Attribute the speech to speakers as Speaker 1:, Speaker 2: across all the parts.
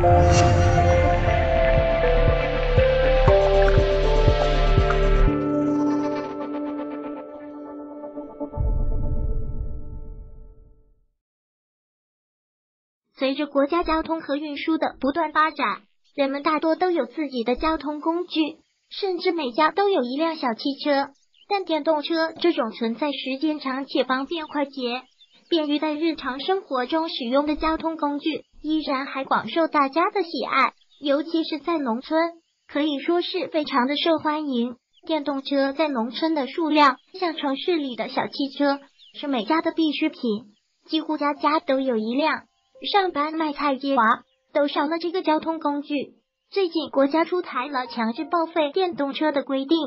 Speaker 1: 随着国家交通和运输的不断发展，人们大多都有自己的交通工具，甚至每家都有一辆小汽车。但电动车这种存在时间长且方便快捷、便于在日常生活中使用的交通工具，依然还广受大家的喜爱，尤其是在农村，可以说是非常的受欢迎。电动车在农村的数量，像城市里的小汽车，是每家的必需品，几乎家家都有一辆。上班卖菜接娃都少了这个交通工具。最近国家出台了强制报废电动车的规定，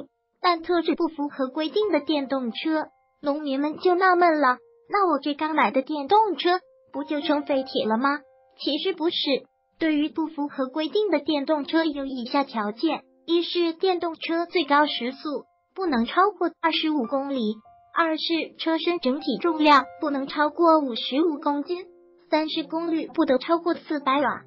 Speaker 1: 但特指不符合规定的电动车，农民们就纳闷了，那我这刚买的电动车不就成废铁了吗？其实不是，对于不符合规定的电动车有以下条件：一是电动车最高时速不能超过25公里，二是车身整体重量不能超过55公斤，三是功率不得超过400瓦。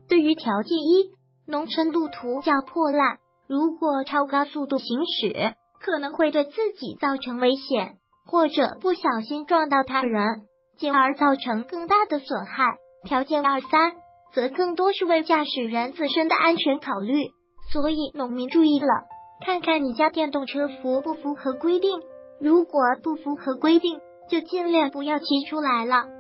Speaker 1: 对于条件一，农村路途较破烂，如果超高速度行驶，可能会对自己造成危险，或者不小心撞到他人，进而造成更大的损害。条件二三，则更多是为驾驶人自身的安全考虑。所以农民注意了，看看你家电动车符不符合规定，如果不符合规定，就尽量不要骑出来了。